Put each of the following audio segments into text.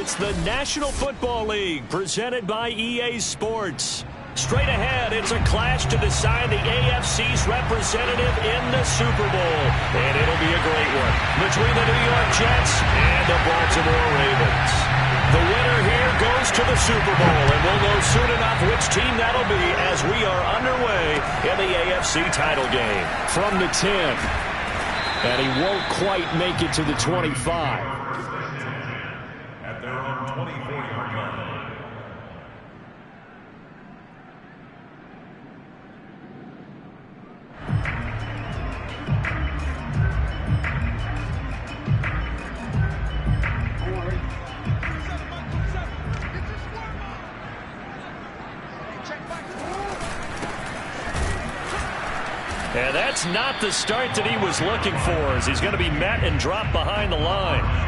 It's the National Football League presented by EA Sports. Straight ahead, it's a clash to decide the AFC's representative in the Super Bowl. And it'll be a great one between the New York Jets and the Baltimore Ravens. The winner here goes to the Super Bowl, and we'll know soon enough which team that'll be as we are underway in the AFC title game. From the 10, and he won't quite make it to the 25. At their own 24-yard line. And that's not the start that he was looking for, as he's going to be met and dropped behind the line.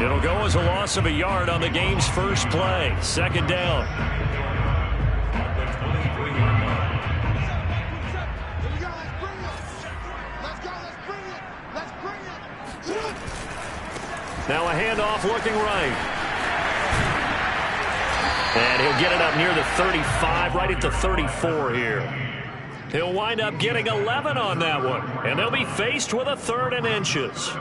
It'll go as a loss of a yard on the game's first play. Second down. Now a handoff looking right. And he'll get it up near the 35, right at the 34 here. He'll wind up getting 11 on that one, and they'll be faced with a 3rd and inches.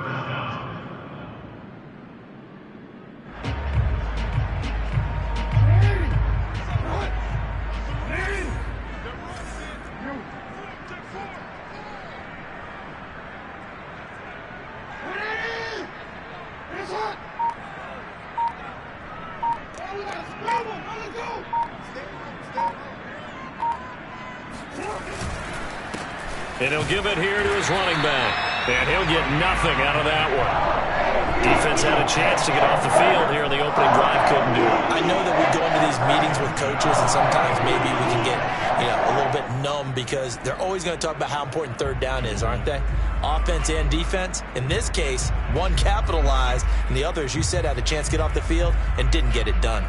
And he'll give it here to his running back. And he'll get nothing out of that one. Defense had a chance to get off the field here in the opening drive. Couldn't do it. I know that we go into these meetings with coaches, and sometimes maybe we can get a little bit numb because they're always going to talk about how important 3rd down is, aren't they? Offense and defense. In this case, one capitalized, and the other, as you said, had a chance to get off the field and didn't get it done.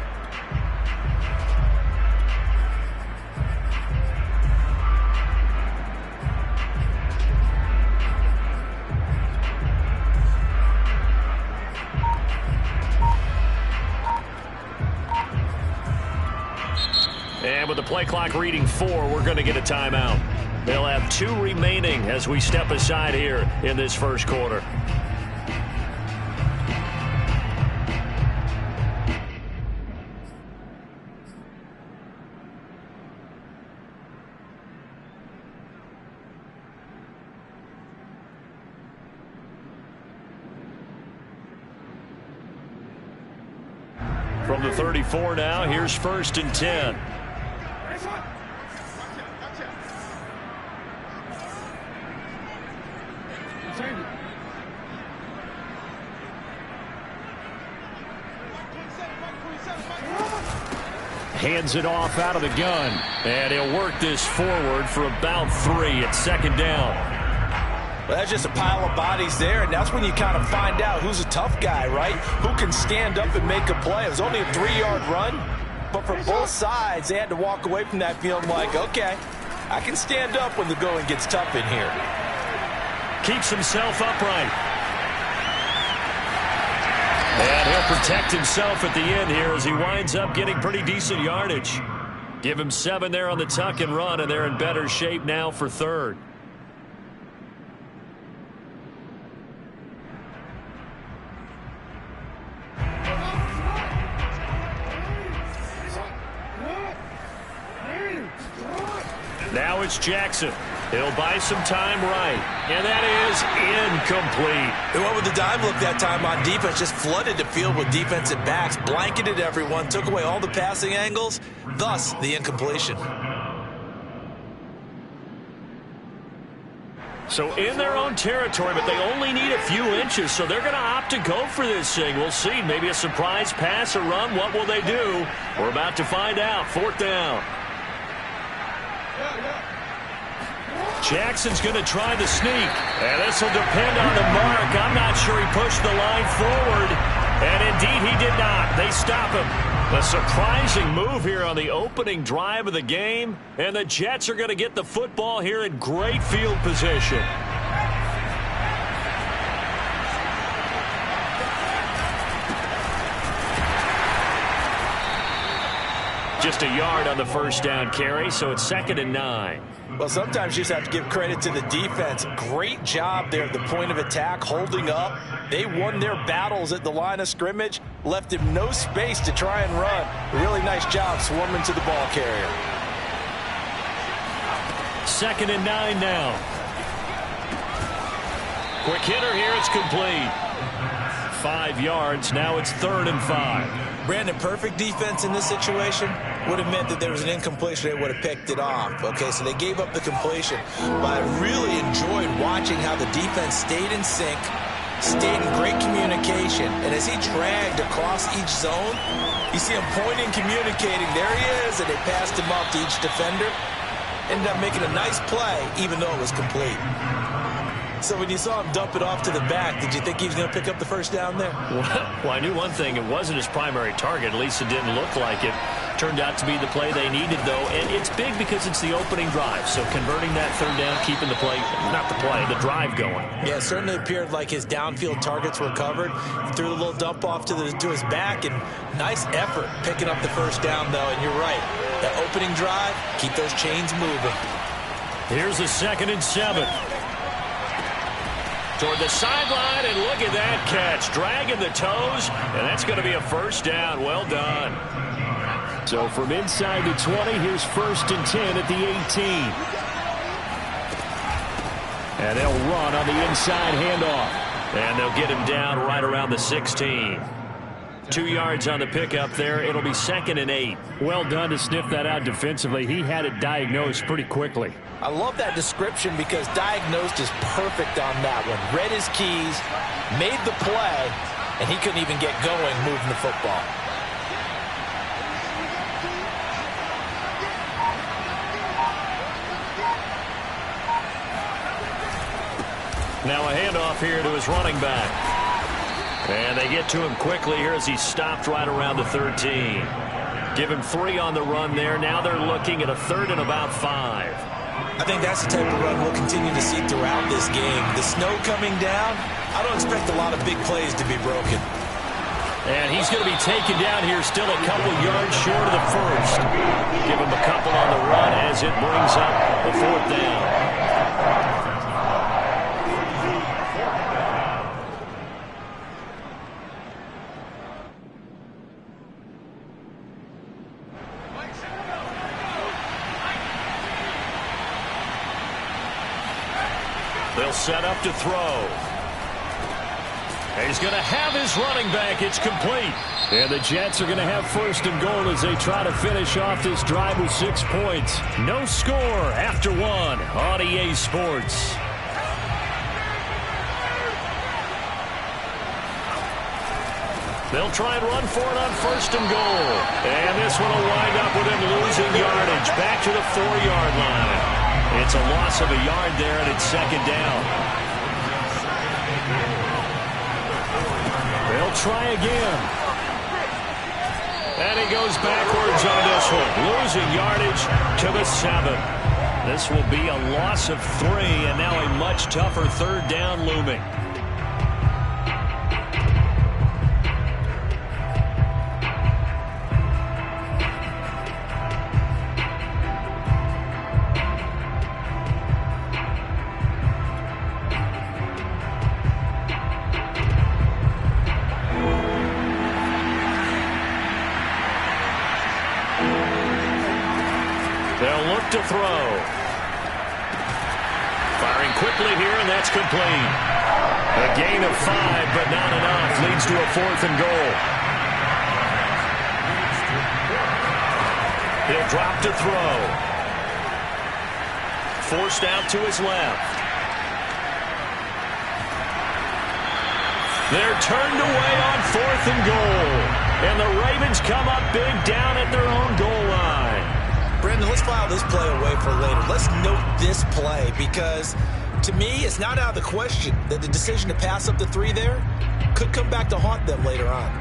And with the play clock reading 4, we're going to get a timeout. They'll have 2 remaining as we step aside here in this first quarter. From the 34 now, here's 1st and 10. Hands it off out of the gun. And he'll work this forward for about 3 at 2nd down. Well, that's just a pile of bodies there, and that's when you kind of find out who's a tough guy, right? Who can stand up and make a play. It was only a 3-yard run, but for both sides, they had to walk away from that feeling like, okay, I can stand up when the going gets tough in here. Keeps himself upright. And he'll protect himself at the end here as he winds up getting pretty decent yardage. Give him 7 there on the tuck and run, and they're in better shape now for 3rd. Now it's Jackson. He'll buy some time right. And that is incomplete. They went with the dime look that time on defense. Just flooded the field with defensive backs. Blanketed everyone. Took away all the passing angles. Thus, the incompletion. So in their own territory, but they only need a few inches. So they're going to opt to go for this thing. We'll see. Maybe a surprise pass or run. What will they do? We're about to find out. 4th down. Jackson's going to try the sneak, and this will depend on the mark. I'm not sure he pushed the line forward, and indeed he did not. They stop him. A surprising move here on the opening drive of the game, and the Jets are going to get the football here in great field position. Just a yard on the first down carry, so it's 2nd and 9. Well, sometimes you just have to give credit to the defense. Great job there at the point of attack, holding up. They won their battles at the line of scrimmage, left him no space to try and run. Really nice job swarming to the ball carrier. 2nd and 9 now. Quick hitter here, it's complete. 5 yards, now it's 3rd and 5. Brandon, perfect defense in this situation would have meant that there was an incompletion. They would have picked it off. Okay, so they gave up the completion. But I really enjoyed watching how the defense stayed in sync, stayed in great communication. And as he dragged across each zone, you see him pointing, communicating. There he is, and they passed him off to each defender. Ended up making a nice play, even though it was complete. So when you saw him dump it off to the back, did you think he was going to pick up the first down there? Well, I knew one thing. It wasn't his primary target. At least it didn't look like it. Turned out to be the play they needed, though. And it's big because it's the opening drive. So converting that 3rd down, keeping the play, not the play, the drive going. Yeah, it certainly appeared like his downfield targets were covered. Threw a little dump off to his back, and nice effort picking up the first down, though. And you're right. That opening drive, keep those chains moving. Here's a 2nd and 7. Toward the sideline, and look at that catch. Dragging the toes, and that's going to be a first down. Well done. So from inside the 20, here's 1st and 10 at the 18. And they'll run on the inside handoff. And they'll get him down right around the 16. 2 yards on the pickup there. It'll be 2nd and 8. Well done to sniff that out defensively. He had it diagnosed pretty quickly. I love that description because diagnosed is perfect on that one. Read his keys, made the play, and he couldn't even get going moving the football. Now a handoff here to his running back. And they get to him quickly here as he stopped right around the 13. Give him 3 on the run there. Now they're looking at a 3rd and about 5. I think that's the type of run we'll continue to see throughout this game. The snow coming down, I don't expect a lot of big plays to be broken. And he's going to be taken down here, still a couple yards short of the first. Give him a couple on the run as it brings up the 4th down. They'll set up to throw. And he's going to have his running back. It's complete. And the Jets are going to have 1st and goal as they try to finish off this drive with 6 points. No score after 1 on EA Sports. They'll try and run for it on 1st and goal. And this one will wind up with him losing yardage. Back to the 4-yard line. It's a loss of a yard there, and it's 2nd down. They'll try again. And he goes backwards on this one. Losing yardage to the 7. This will be a loss of 3, and now a much tougher 3rd down looming. They'll look to throw. Firing quickly here, and that's complete. A gain of 5, but not enough. Leads to a 4th and goal. He'll drop to throw. Forced out to his left. They're turned away on 4th and goal. And the Ravens come up big down at their own goal line. Brendan, let's file this play away for later. Let's note this play because, to me, it's not out of the question that the decision to pass up the 3 there could come back to haunt them later on.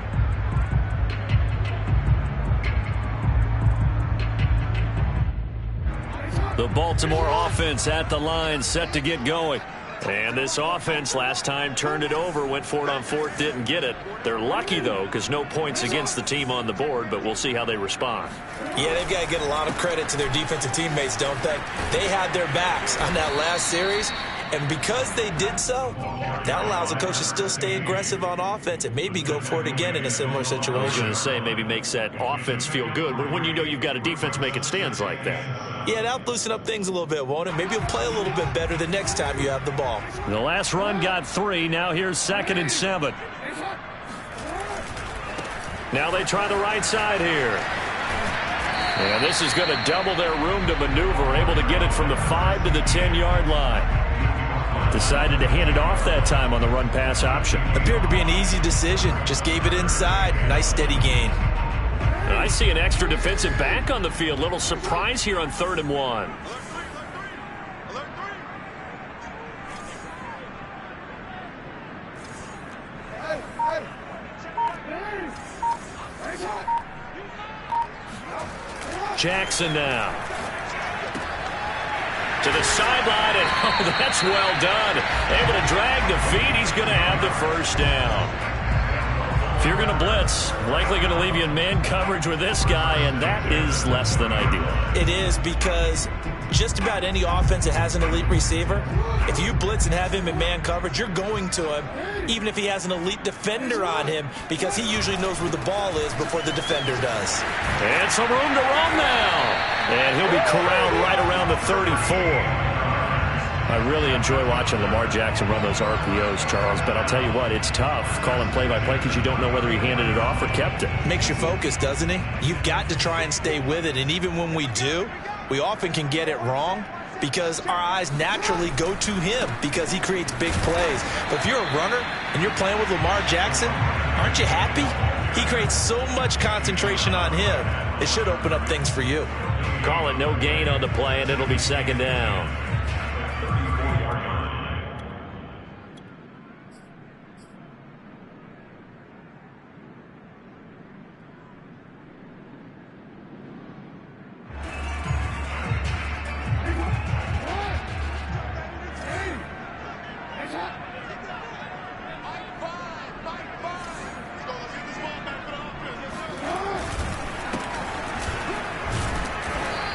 The Baltimore offense at the line, set to get going. And this offense last time turned it over, went for it on fourth, didn't get it. They're lucky, though, because no points against the team on the board, but we'll see how they respond. Yeah, they've got to get a lot of credit to their defensive teammates, don't they? They had their backs on that last series, and because they did so, that allows the coach to still stay aggressive on offense and maybe go for it again in a similar situation. I was going to say maybe makes that offense feel good, but when you know you've got a defense making stands like that. Yeah, that'll loosen up things a little bit, won't it? Maybe you'll play a little bit better the next time you have the ball. The last run got 3. Now here's 2nd and 7. Now they try the right side here. And this is going to double their room to maneuver, able to get it from the 5 to the 10-yard line. Decided to hand it off that time on the run-pass option. Appeared to be an easy decision. Just gave it inside. Nice steady gain. And I see an extra defensive back on the field. Little surprise here on 3rd and 1. Jackson now. To the sideline, and oh, that's well done. Able to drag the feet. He's going to have the first down. If you're going to blitz, likely going to leave you in man coverage with this guy, and that is less than ideal. It is, because just about any offense that has an elite receiver, if you blitz and have him in man coverage, you're going to him, even if he has an elite defender on him, because he usually knows where the ball is before the defender does. And some room to run now. And he'll be corralled right around the 34. I really enjoy watching Lamar Jackson run those RPOs, Charles, but I'll tell you what, it's tough calling play-by-play because you don't know whether he handed it off or kept it. Makes you focus, doesn't he? You've got to try and stay with it, and even when we do, we often can get it wrong because our eyes naturally go to him because he creates big plays. But if you're a runner and you're playing with Lamar Jackson, aren't you happy? He creates so much concentration on him, it should open up things for you. Call it no gain on the play, and it'll be 2nd down.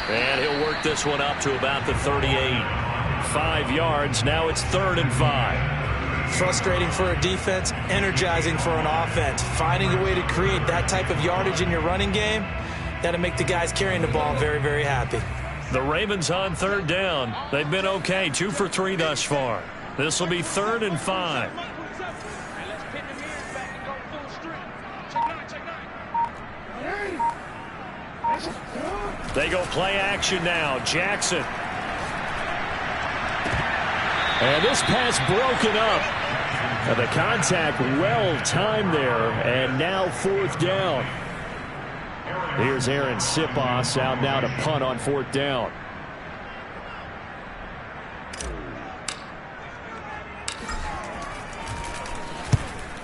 And he'll work this one up to about the 38. 5 yards. Now it's 3rd and 5. Frustrating for a defense, energizing for an offense. Finding a way to create that type of yardage in your running game, that'll make the guys carrying the ball very, very happy. The Ravens on 3rd down. They've been okay. 2 for 3 thus far. This will be 3rd and 5. They go play action now. Jackson. And this pass broken up. And the contact well timed there. And now 4th down. Here's Aaron Sipos out now to punt on 4th down.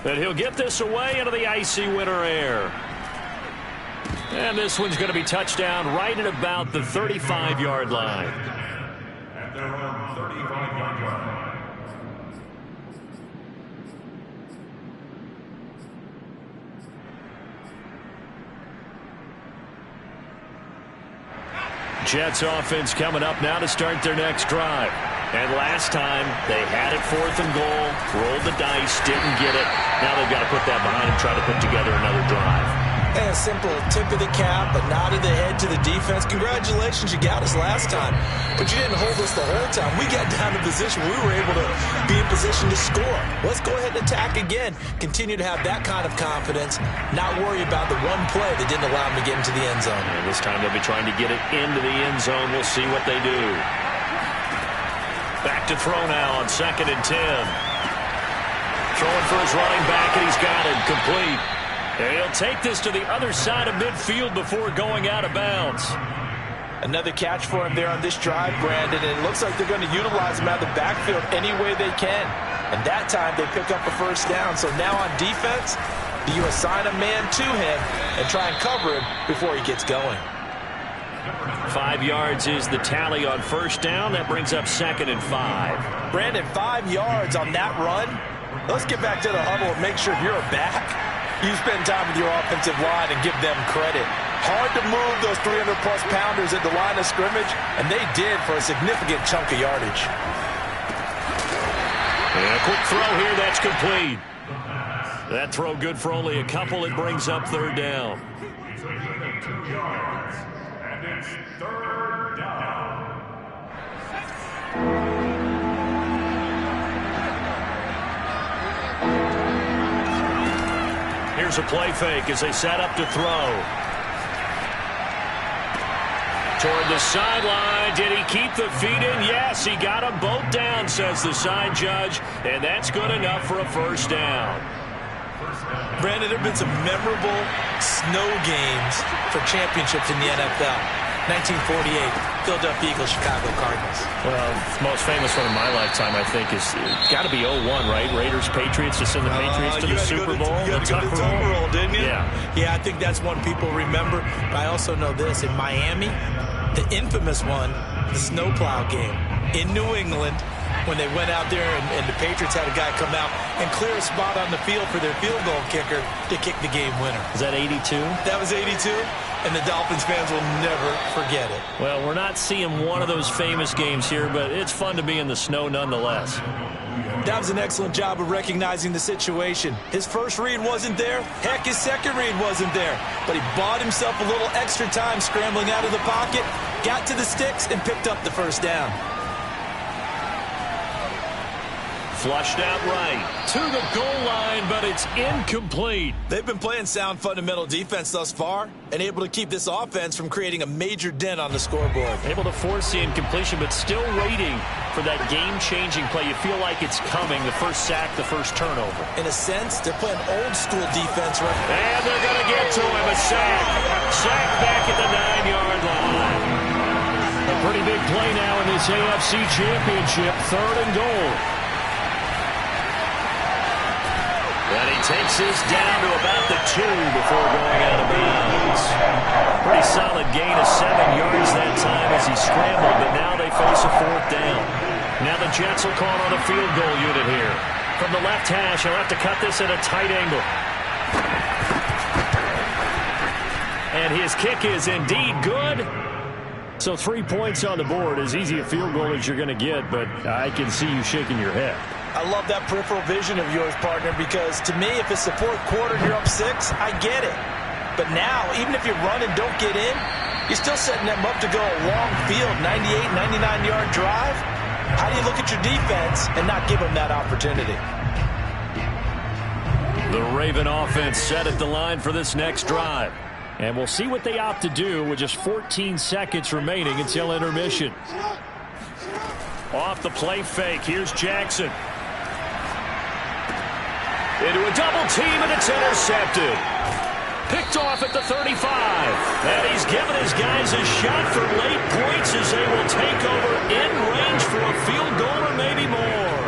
And he'll get this away into the icy winter air. And this one's going to be touchdown right at about the 35-yard line. At their own 35-yard line. Jets offense coming up now to start their next drive. And last time, they had it 4th and goal, rolled the dice, didn't get it. Now they've got to put that behind and try to put together another drive. And a simple tip of the cap, a nod of the head to the defense. Congratulations, you got us last time. But you didn't hold us the whole time. We got down to position. We were able to be in position to score. Let's go ahead and attack again. Continue to have that kind of confidence. Not worry about the one play that didn't allow them to get into the end zone. And this time they'll be trying to get it into the end zone. We'll see what they do. Back to throw now on 2nd and 10. Throwing for his running back, and he's got it complete. And he'll take this to the other side of midfield before going out of bounds. Another catch for him there on this drive, Brandon, and it looks like they're going to utilize him out of the backfield any way they can. And that time they pick up a first down. So now on defense, do you assign a man to him and try and cover him before he gets going? 5 yards is the tally on first down. That brings up 2nd and 5. Brandon, 5 yards on that run. Let's get back to the huddle and make sure if you're a back, you spend time with your offensive line and give them credit. Hard to move those 300-plus pounders at the line of scrimmage, and they did for a significant chunk of yardage. And a quick throw here, that's complete. That throw good for only a couple. It brings up 3rd down. 2 yards, and it's 3rd down. Here's a play fake as they set up to throw. Toward the sideline. Did he keep the feet in? Yes, he got them both down, says the side judge. And that's good enough for a 1st down. Brandon, there have been some memorable snow games for championships in the NFL. 1948, Philadelphia Eagles, Chicago Cardinals. Well, the most famous one in my lifetime, I think, is got to be 01, right? Raiders, Patriots, to send the Patriots to the Super Bowl. You got to go to the Tucker Roll, didn't you? Yeah, I think that's one people remember. But I also know this. In Miami, the infamous one, the snowplow game in New England, when they went out there and the Patriots had a guy come out and clear a spot on the field for their field goal kicker to kick the game winner. Is that 82? That was 82, and the Dolphins fans will never forget it. Well, we're not seeing one of those famous games here, but it's fun to be in the snow nonetheless. That was an excellent job of recognizing the situation. His first read wasn't there. Heck, his second read wasn't there. But he bought himself a little extra time scrambling out of the pocket, got to the sticks, and picked up the 1st down. Flushed out right to the goal line, but it's incomplete. They've been playing sound fundamental defense thus far and able to keep this offense from creating a major dent on the scoreboard. Able to force the incompletion, but still waiting for that game-changing play. You feel like it's coming, the first sack, the first turnover. In a sense, they're playing old-school defense right now. And they're going to get to him, a sack. Sack back at the 9-yard line. A pretty big play now in this AFC Championship, 3rd and goal. And he takes this down to about the 2 before going out of bounds. Pretty solid gain of 7 yards that time as he scrambled, but now they face a 4th down. Now the Jets will call on a field goal unit here. From the left hash, he'll have to cut this at a tight angle. And his kick is indeed good. So 3 points on the board, as easy a field goal as you're going to get, but I can see you shaking your head. I love that peripheral vision of yours, partner, because to me, if it's the 4th quarter and you're up 6, I get it. But now, even if you run and don't get in, you're still setting them up to go a long field, 98, 99-yard drive. How do you look at your defense and not give them that opportunity? The Raven offense set at the line for this next drive. And we'll see what they opt to do with just 14 seconds remaining until intermission. Off the play fake, here's Jackson. Into a double team, and it's intercepted. Picked off at the 35. And he's given his guys a shot for late points as they will take over in range for a field goal or maybe more.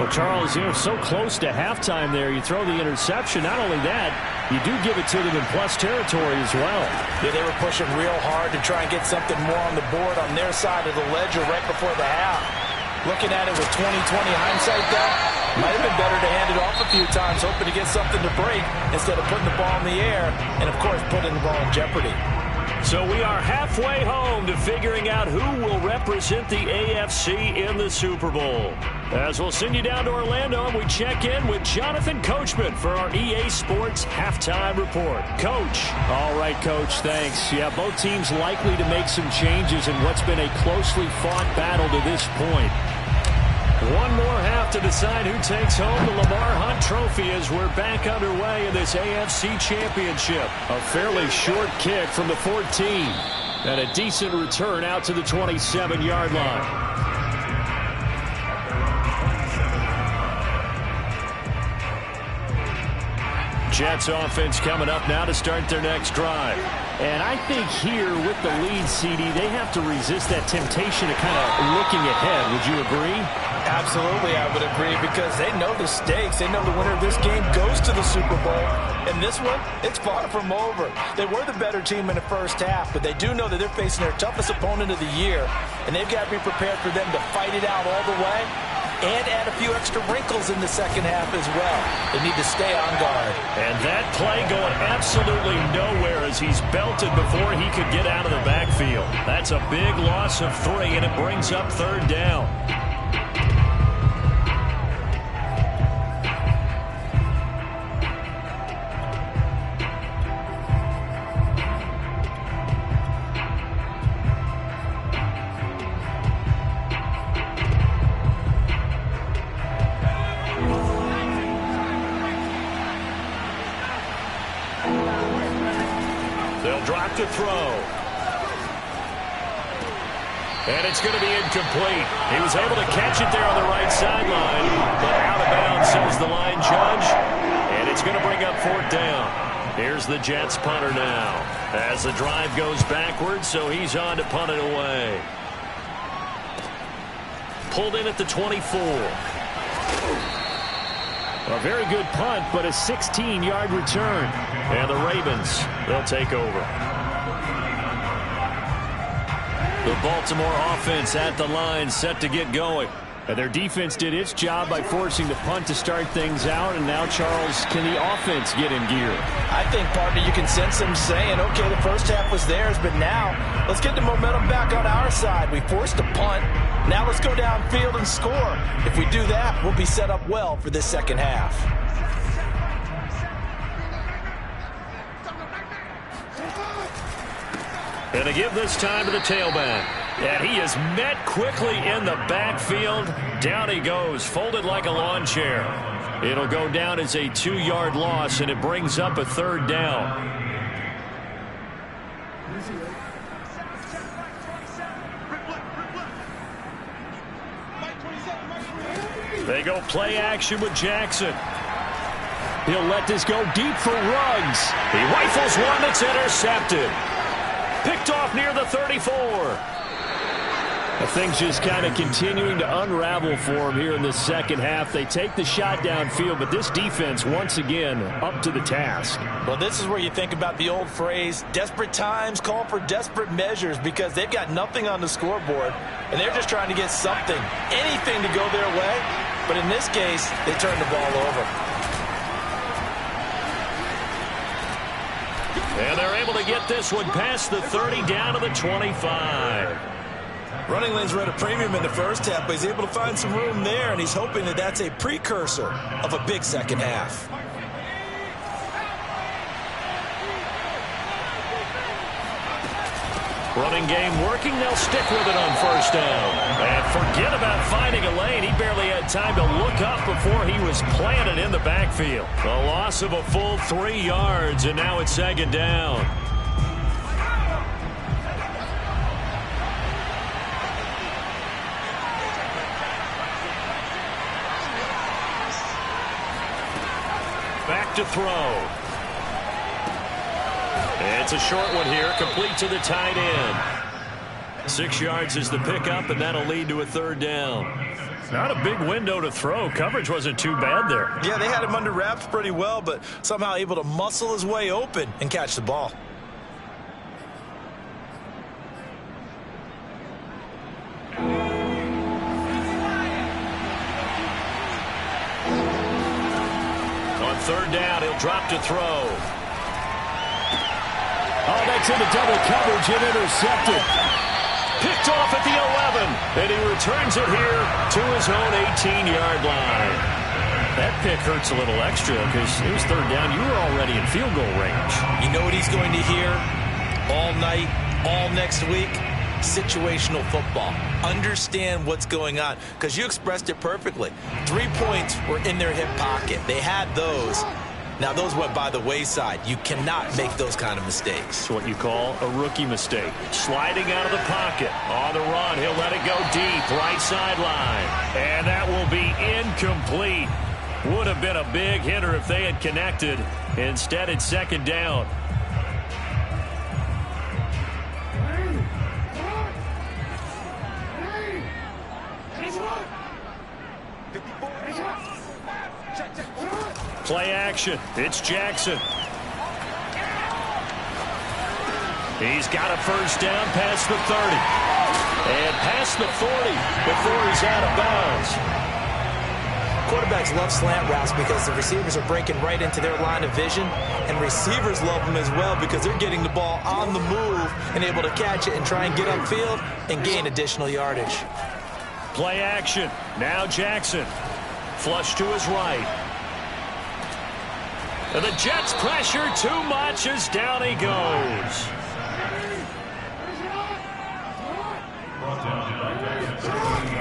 Well, Charles, you know, so close to halftime there. You throw the interception. Not only that, you do give it to them in plus territory as well. Yeah, they were pushing real hard to try and get something more on the board on their side of the ledger right before the half. Looking at it with 20/20 hindsight, though, might have been better to hand it off a few times, hoping to get something to break instead of putting the ball in the air and, of course, putting the ball in jeopardy. So we are halfway home to figuring out who will represent the AFC in the Super Bowl. As we'll send you down to Orlando, and we check in with Jonathan Coachman for our EA Sports Halftime Report. Coach. All right, Coach, thanks. Yeah, both teams likely to make some changes in what's been a closely fought battle to this point. One more half to decide who takes home the Lamar Hunt Trophy as we're back underway in this AFC Championship. A fairly short kick from the 14 and a decent return out to the 27-yard line. Jets offense coming up now to start their next drive. And I think here with the lead, CD, they have to resist that temptation of kind of looking ahead. Would you agree? Absolutely, I would agree, because they know the stakes. They know the winner of this game goes to the Super Bowl. And this one, it's far from over. They were the better team in the first half, but they do know that they're facing their toughest opponent of the year, and they've got to be prepared for them to fight it out all the way and add a few extra wrinkles in the second half as well. They need to stay on guard. And that play going absolutely nowhere as he's belted before he could get out of the backfield. That's a big loss of 3, and it brings up third down. Drop to throw. And it's going to be incomplete. He was able to catch it there on the right sideline, but out of bounds, says the line judge. And it's going to bring up fourth down. Here's the Jets punter now as the drive goes backwards, so he's on to punt it away. Pulled in at the 24. A very good punt, but a 16-yard return. And the Ravens, they'll take over. The Baltimore offense at the line, set to get going. And their defense did its job by forcing the punt to start things out. And now, Charles, can the offense get in gear? I think, partner, you can sense them saying, okay, the first half was theirs, but now let's get the momentum back on our side. We forced a punt. Now let's go downfield and score. If we do that, we'll be set up well for this second half. And to give this time to the tailback. And he is met quickly in the backfield. Down he goes, folded like a lawn chair. It'll go down as a 2-yard loss, and it brings up a third down. They go play action with Jackson. He'll let this go deep for Ruggs. He rifles one that's intercepted. Picked off near the 34. Things just kind of continuing to unravel for him here in the second half. They take the shot downfield, but this defense, once again, up to the task. Well, this is where you think about the old phrase, desperate times call for desperate measures, because they've got nothing on the scoreboard, and they're just trying to get something, anything to go their way. But in this case, they turn the ball over. And they're able to get this one past the 30 down to the 25. Running lanes were at a premium in the first half, but he's able to find some room there, and he's hoping that that's a precursor of a big second half. Running game working. They'll stick with it on first down. And forget about finding a lane. He barely had time to look up before he was planted in the backfield. A loss of a full 3 yards, and now it's second down. Back to throw. It's a short one here, complete to the tight end. 6 yards is the pickup, and that'll lead to a third down. Not a big window to throw. Coverage wasn't too bad there. Yeah, they had him under wraps pretty well, but somehow able to muscle his way open and catch the ball. On third down, he'll drop to throw. Oh, that's into double coverage and intercepted. Picked off at the 11, and he returns it here to his own 18-yard line. That pick hurts a little extra because it was third down. You were already in field goal range. You know what he's going to hear all night, all next week? Situational football. Understand what's going on, because you expressed it perfectly. 3 points were in their hip pocket. They had those. Now, those went by the wayside. You cannot make those kind of mistakes. It's what you call a rookie mistake. Sliding out of the pocket. On the run, he'll let it go deep, right sideline. And that will be incomplete. Would have been a big hitter if they had connected. Instead, it's second down. Play action. It's Jackson. He's got a first down past the 30. And past the 40 before he's out of bounds. Quarterbacks love slant routes because the receivers are breaking right into their line of vision, and receivers love them as well because they're getting the ball on the move and able to catch it and try and get upfield and gain additional yardage. Play action. Now Jackson. Flush to his right. And the Jets pressure too much as down he goes.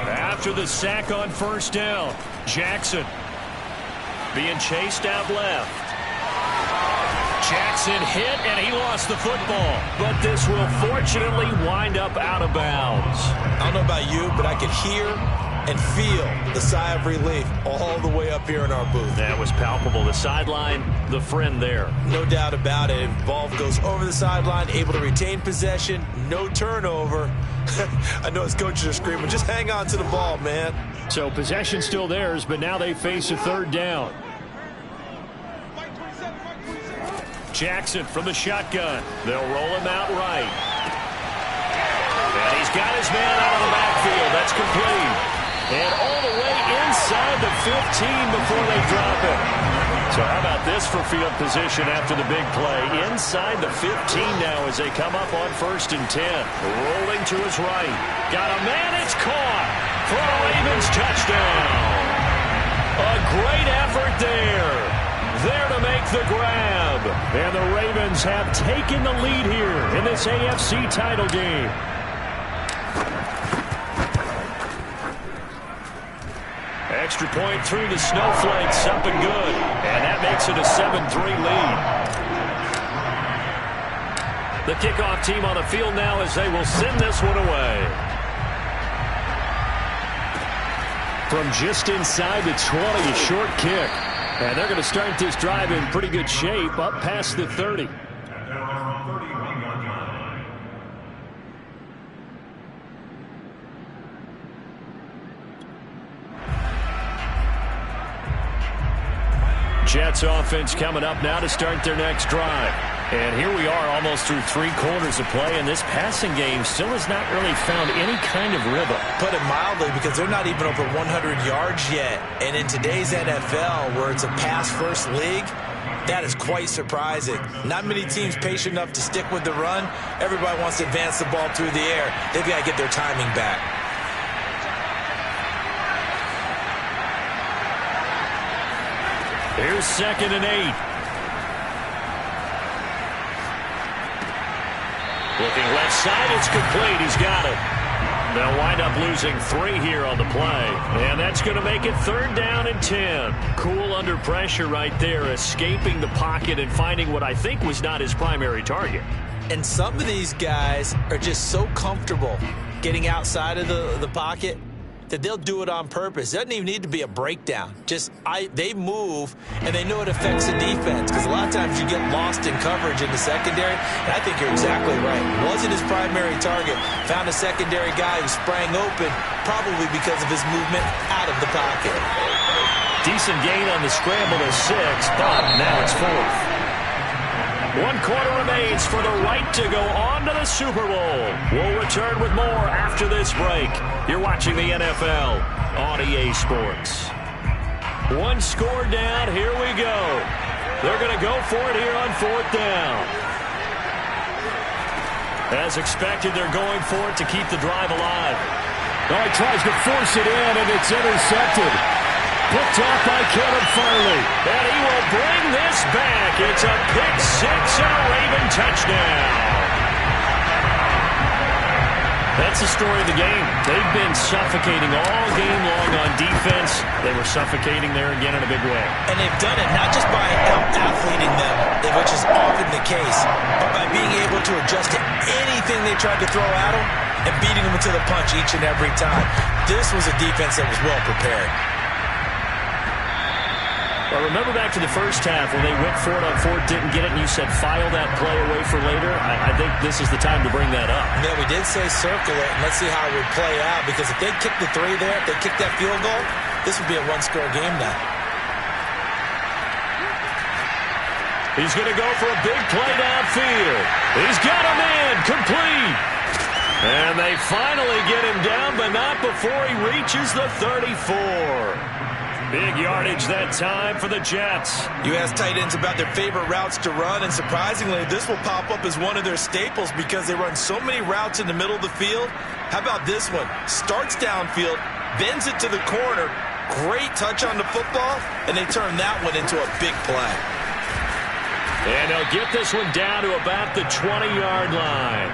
After the sack on first down, Jackson being chased out left. Jackson hit, and he lost the football. But this will fortunately wind up out of bounds. I don't know about you, but I could hear and feel the sigh of relief all the way up here in our booth. That was palpable. The sideline, the friend there. No doubt about it. Ball goes over the sideline, able to retain possession, no turnover. I know his coaches are screaming, just hang on to the ball, man. So possession still theirs, but now they face a third down. Jackson from the shotgun. They'll roll him out right. And he's got his man out of the backfield. That's complete. And all the way inside the 15 before they drop it. So how about this for field position after the big play? Inside the 15 now as they come up on 1st and 10. Rolling to his right. Got a man, it's caught for a Ravens touchdown. A great effort there. There to make the grab. And the Ravens have taken the lead here in this AFC title game. Extra point through the snowflakes, up and good. And that makes it a 7-3 lead. The kickoff team on the field now as they will send this one away. From just inside the 20, a short kick. And they're going to start this drive in pretty good shape, up past the 30. Jets offense coming up now to start their next drive. And here we are almost through 3 quarters of play, and this passing game still has not really found any kind of rhythm. Put it mildly, because they're not even over 100 yards yet. And in today's NFL, where it's a pass-first league, that is quite surprising. Not many teams patient enough to stick with the run. Everybody wants to advance the ball through the air. They've got to get their timing back. Here's 2nd and 8. Looking left side, it's complete. He's got it. They'll wind up losing 3 here on the play. And that's going to make it 3rd down and 10. Cool under pressure right there, escaping the pocket and finding what I think was not his primary target. And some of these guys are just so comfortable getting outside of the pocket that they'll do it on purpose. It doesn't even need to be a breakdown. They move, and they know it affects the defense. Because a lot of times you get lost in coverage in the secondary, and I think you're exactly right. Wasn't his primary target. Found a secondary guy who sprang open, probably because of his movement out of the pocket. Decent gain on the scramble to 6, but now it's 4th. 1 quarter remains for the right to go on to the Super Bowl. We'll return with more after this break. You're watching the NFL on EA Sports. 1 score down. Here we go. They're going to go for it here on 4th down. As expected, they're going for it to keep the drive alive. Oh, he tries to force it in, and it's intercepted. Picked off by Caleb Farley. And he will bring this back. It's a pick 6 and a Raven touchdown. That's the story of the game. They've been suffocating all game long on defense. They were suffocating there again in a big way. And they've done it not just by out-athleting them, which is often the case, but by being able to adjust to anything they tried to throw at them and beating them to the punch each and every time. This was a defense that was well prepared. Well, remember back to the first half when they went for it on 4th, didn't get it, and you said file that play away for later? I think this is the time to bring that up. Yeah, we did say circle it, and let's see how it would play out, because if they kick the 3 there, if they kick that field goal, this would be a one-score game now. He's going to go for a big play downfield. He's got him in, complete. And they finally get him down, but not before he reaches the 34. Big yardage that time for the Jets. You ask tight ends about their favorite routes to run, and surprisingly, this will pop up as one of their staples because they run so many routes in the middle of the field. How about this one? Starts downfield, bends it to the corner, great touch on the football, and they turn that one into a big play. And they'll get this one down to about the 20-yard line.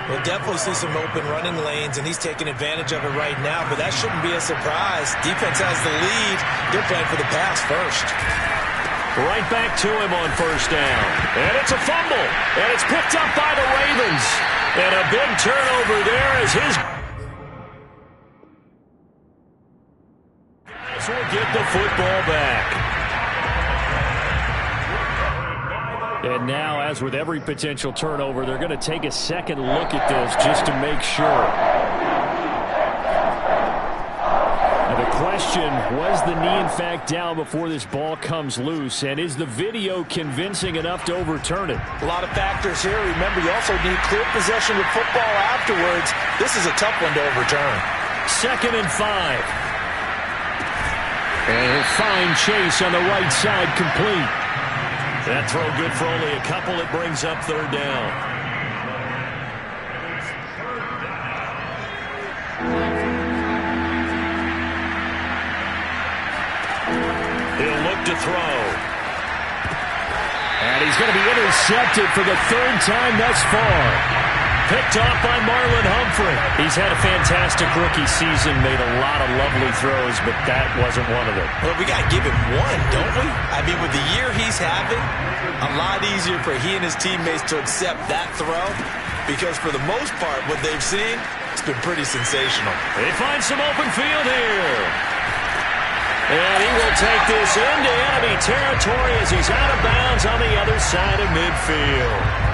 We'll definitely see some open running lanes, and he's taking advantage of it right now, but that shouldn't be a surprise. Defense has the lead. They're playing for the pass first. Right back to him on first down. And it's a fumble. And it's picked up by the Ravens. And a big turnover there as his guys will get the football back. And now, as with every potential turnover, they're going to take a second look at this just to make sure. And the question, was the knee in fact down before this ball comes loose? And is the video convincing enough to overturn it? A lot of factors here. Remember, you also need clear possession of football afterwards. This is a tough one to overturn. 2nd and 5. And a fine chase on the right side, complete. That throw good for only a couple. It brings up 3rd down. He'll look to throw. And he's going to be intercepted for the 3rd time thus far. Picked off by Marlon Humphrey. He's had a fantastic rookie season, made a lot of lovely throws, but that wasn't one of them. Well, we got to give him one, don't we? I mean, with the year he's having, a lot easier for he and his teammates to accept that throw because for the most part, what they've seen, it's been pretty sensational. They find some open field here. And he will take this into enemy territory as he's out of bounds on the other side of midfield.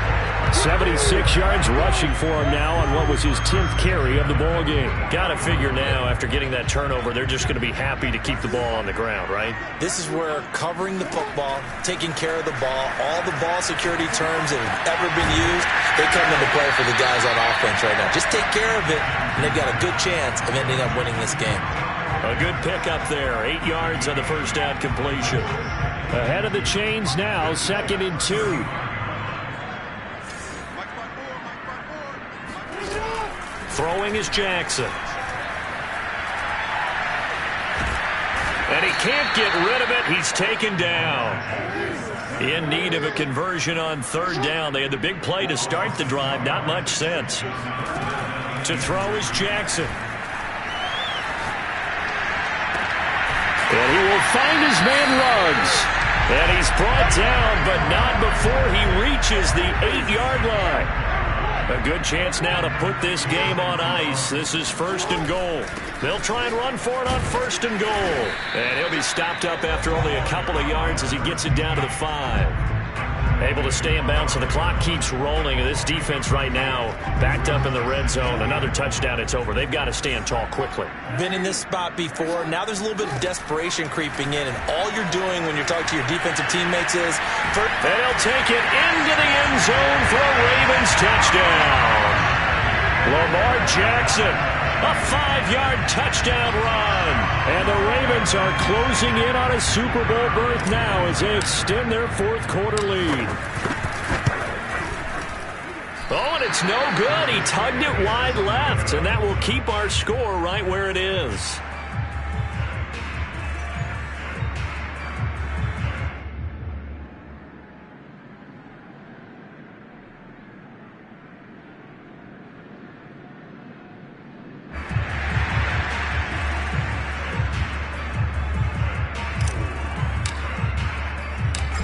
76 yards rushing for him now on what was his 10th carry of the ball game. Got to figure now, after getting that turnover, they're just going to be happy to keep the ball on the ground, right? This is where covering the football, taking care of the ball, all the ball security terms that have ever been used, they come into play for the guys on offense right now. Just take care of it, and they've got a good chance of ending up winning this game. A good pickup there. 8 yards on the first down completion. Ahead of the chains now, 2nd and 2. Throwing is Jackson. And he can't get rid of it. He's taken down. In need of a conversion on 3rd down. They had the big play to start the drive. Not much sense. To throw is Jackson. And he will find his man Ruggs. And he's brought down, but not before he reaches the 8-yard line. A good chance now to put this game on ice. This is 1st and goal. They'll try and run for it on 1st and goal. And he'll be stopped up after only a couple of yards as he gets it down to the 5. Able to stay in bounds, so the clock keeps rolling. And this defense right now backed up in the red zone. Another touchdown, it's over. They've got to stand tall quickly. Been in this spot before. Now there's a little bit of desperation creeping in. And all you're doing when you're talking to your defensive teammates is... And he'll take it into the end zone for a Ravens touchdown. Lamar Jackson, a 5-yard touchdown run. And the Ravens are closing in on a Super Bowl berth now as they extend their 4th quarter lead. Oh, and it's no good. He tugged it wide left, and that will keep our score right where it is.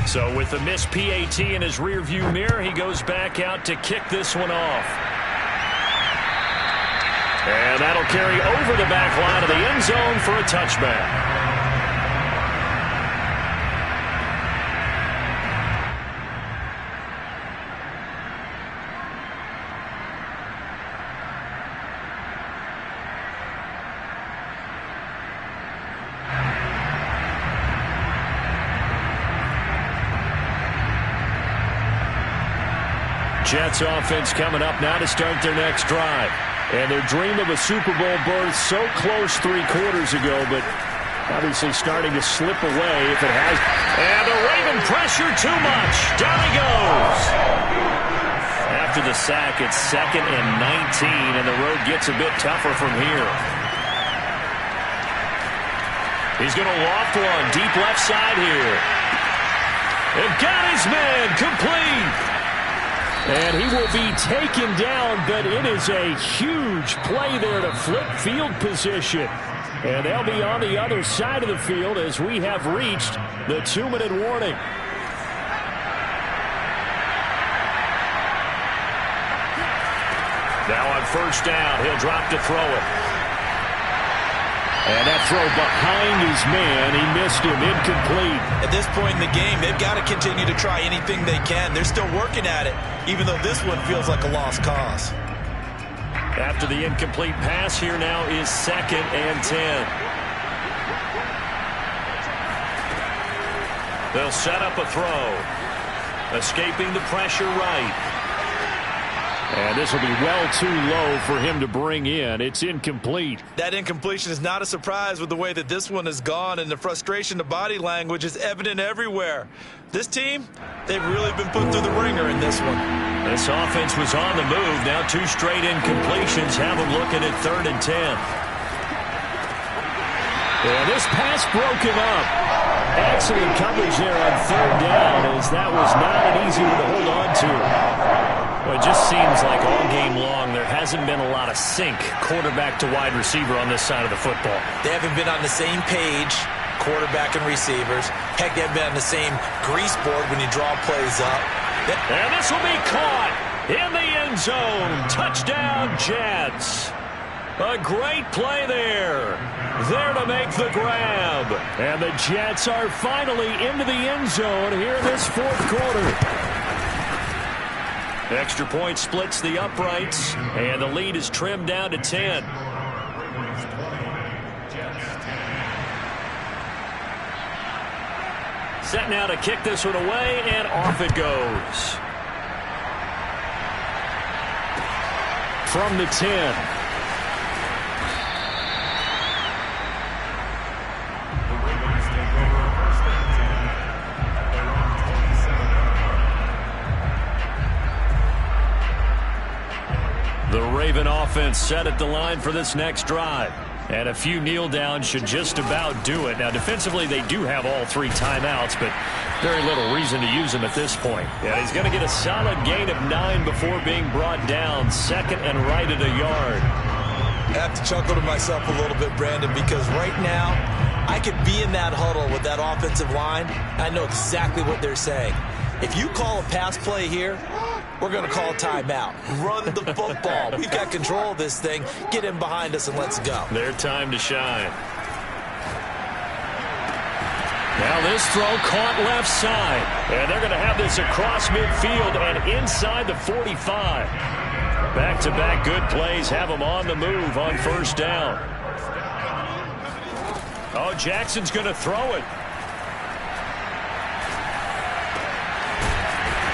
So with the missed PAT in his rearview mirror, he goes back out to kick this one off. And that'll carry over the back line of the end zone for a touchback. Jets offense coming up now to start their next drive. And their dream of a Super Bowl berth so close 3 quarters ago, but obviously starting to slip away if it has. And the Raven pressure too much. Down he goes. After the sack, it's 2nd and 19, and the road gets a bit tougher from here. He's going to loft one deep left side here. They've got his man complete. And he will be taken down, but it is a huge play there to flip field position. And they'll be on the other side of the field as we have reached the 2-minute warning. Now on first down, he'll drop to throw it. And that throw behind his man, he missed him, incomplete. At this point in the game, they've got to continue to try anything they can. They're still working at it, even though this one feels like a lost cause. After the incomplete pass, here now is 2nd and 10. They'll set up a throw. Escaping the pressure right. And this will be well too low for him to bring in. It's incomplete. That incompletion is not a surprise with the way that this one has gone, and the frustration, the body language is evident everywhere. This team, they've really been put through the ringer in this one. This offense was on the move. Now 2 straight incompletions have them looking at 3rd and 10. And this pass broken up. Excellent coverage there on 3rd down, as that was not an easy one to hold on to. Well, it just seems like all game long there hasn't been a lot of sync quarterback to wide receiver on this side of the football. They haven't been on the same page, quarterback and receivers. Heck, they haven't been on the same grease board when you draw plays up. And this will be caught in the end zone. Touchdown, Jets. A great play there. There to make the grab. And the Jets are finally into the end zone here in this 4th quarter. Extra point splits the uprights, and the lead is trimmed down to 10. Set now to kick this one away, and off it goes. From the 10. The Raven offense set at the line for this next drive. And a few kneel downs should just about do it. Now, defensively, they do have all 3 timeouts, but very little reason to use them at this point. Yeah, he's going to get a solid gain of 9 before being brought down. 2nd and right at a yard. I have to chuckle to myself a little bit, Brandon, because right now, I could be in that huddle with that offensive line. I know exactly what they're saying. If you call a pass play here, we're going to call a timeout. Run the football. We've got control of this thing. Get in behind us and let's go. Their time to shine. Now this throw caught left side. And they're going to have this across midfield and inside the 45. Back-to-back good plays have them on the move on first down. Oh, Jackson's going to throw it.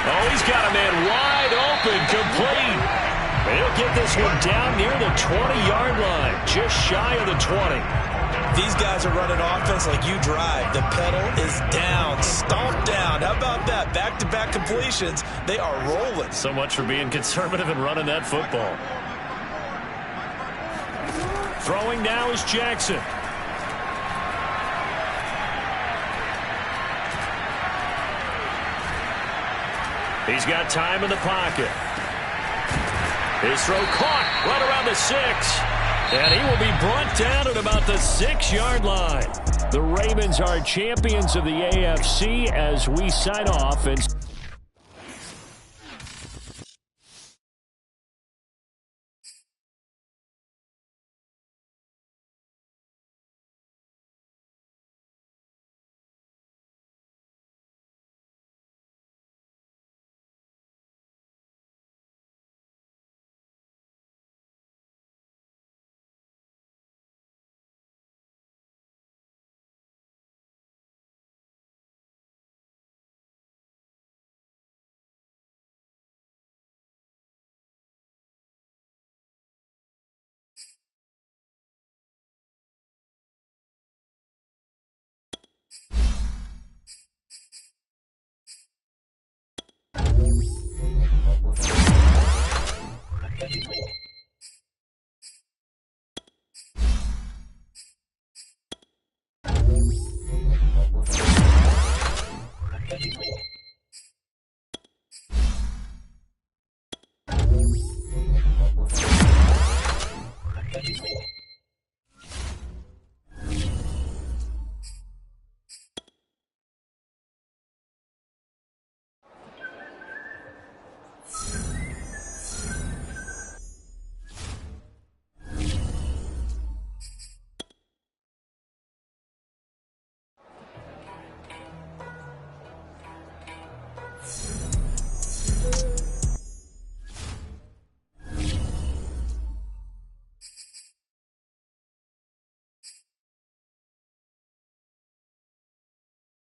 Oh, he's got a man wide open, complete. He'll get this one down near the 20-yard line, just shy of the 20. These guys are running offense like you drive. The pedal is down, stomped down. How about that? Back-to-back completions. They are rolling. So much for being conservative and running that football. Throwing now is Jackson. He's got time in the pocket. His throw caught right around the 6. And he will be brought down at about the 6-yard line. The Ravens are champions of the AFC as we sign off. And